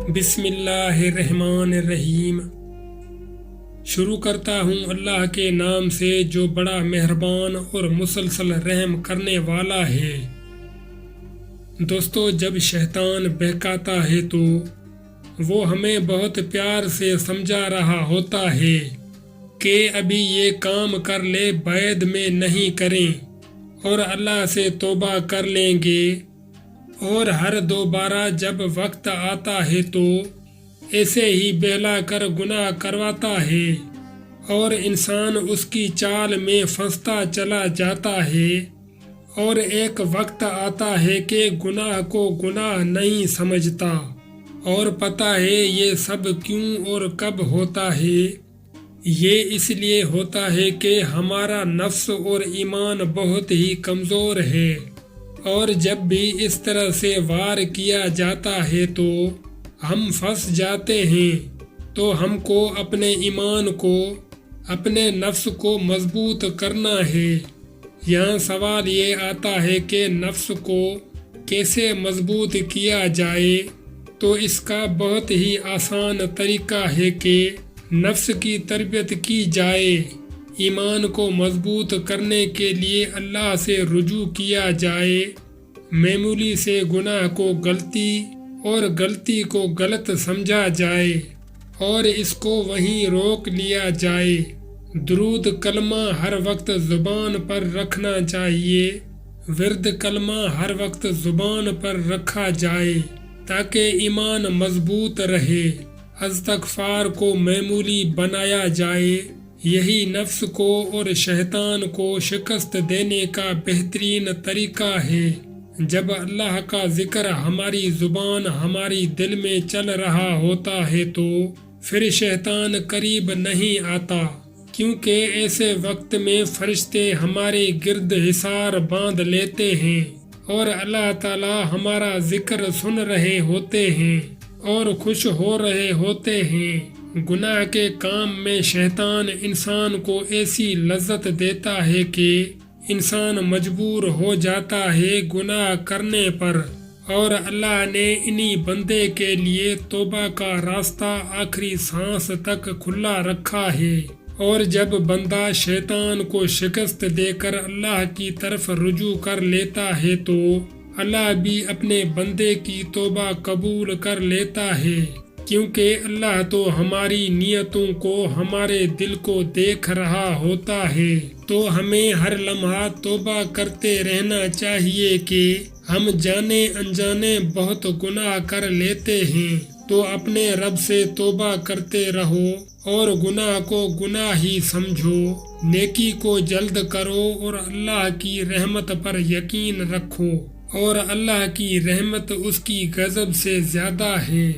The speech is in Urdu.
بسم اللہ الرحمن الرحیم۔ شروع کرتا ہوں اللہ کے نام سے جو بڑا مہربان اور مسلسل رحم کرنے والا ہے۔ دوستو، جب شیطان بہکاتا ہے تو وہ ہمیں بہت پیار سے سمجھا رہا ہوتا ہے کہ ابھی یہ کام کر لے، بعد میں نہیں کریں اور اللہ سے توبہ کر لیں گے، اور ہر دوبارہ جب وقت آتا ہے تو ایسے ہی بہلا کر گناہ کرواتا ہے، اور انسان اس کی چال میں پھنستا چلا جاتا ہے، اور ایک وقت آتا ہے کہ گناہ کو گناہ نہیں سمجھتا، اور پتہ ہے یہ سب کیوں اور کب ہوتا ہے۔ یہ اس لیے ہوتا ہے کہ ہمارا نفس اور ایمان بہت ہی کمزور ہے، اور جب بھی اس طرح سے وار کیا جاتا ہے تو ہم پھنس جاتے ہیں۔ تو ہم کو اپنے ایمان کو، اپنے نفس کو مضبوط کرنا ہے۔ یہاں سوال یہ آتا ہے کہ نفس کو کیسے مضبوط کیا جائے؟ تو اس کا بہت ہی آسان طریقہ ہے کہ نفس کی تربیت کی جائے۔ ایمان کو مضبوط کرنے کے لیے اللہ سے رجوع کیا جائے، معمولی سے گناہ کو غلطی اور غلطی کو غلط سمجھا جائے اور اس کو وہیں روک لیا جائے۔ درود کلمہ ہر وقت زبان پر رکھنا چاہیے، ورد کلمہ ہر وقت زبان پر رکھا جائے تاکہ ایمان مضبوط رہے۔ استغفار کو معمولی بنایا جائے۔ یہی نفس کو اور شیطان کو شکست دینے کا بہترین طریقہ ہے۔ جب اللہ کا ذکر ہماری زبان، ہماری دل میں چل رہا ہوتا ہے تو پھر شیطان قریب نہیں آتا، کیونکہ ایسے وقت میں فرشتے ہمارے گرد حصار باندھ لیتے ہیں اور اللہ تعالی ہمارا ذکر سن رہے ہوتے ہیں اور خوش ہو رہے ہوتے ہیں۔ گناہ کے کام میں شیطان انسان کو ایسی لذت دیتا ہے کہ انسان مجبور ہو جاتا ہے گناہ کرنے پر، اور اللہ نے انہی بندے کے لیے توبہ کا راستہ آخری سانس تک کھلا رکھا ہے، اور جب بندہ شیطان کو شکست دے کر اللہ کی طرف رجوع کر لیتا ہے تو اللہ بھی اپنے بندے کی توبہ قبول کر لیتا ہے، کیونکہ اللہ تو ہماری نیتوں کو، ہمارے دل کو دیکھ رہا ہوتا ہے۔ تو ہمیں ہر لمحہ توبہ کرتے رہنا چاہیے کہ ہم جانے انجانے بہت گناہ کر لیتے ہیں، تو اپنے رب سے توبہ کرتے رہو اور گناہ کو گناہ ہی سمجھو، نیکی کو جلد کرو اور اللہ کی رحمت پر یقین رکھو، اور اللہ کی رحمت اس کی غضب سے زیادہ ہے۔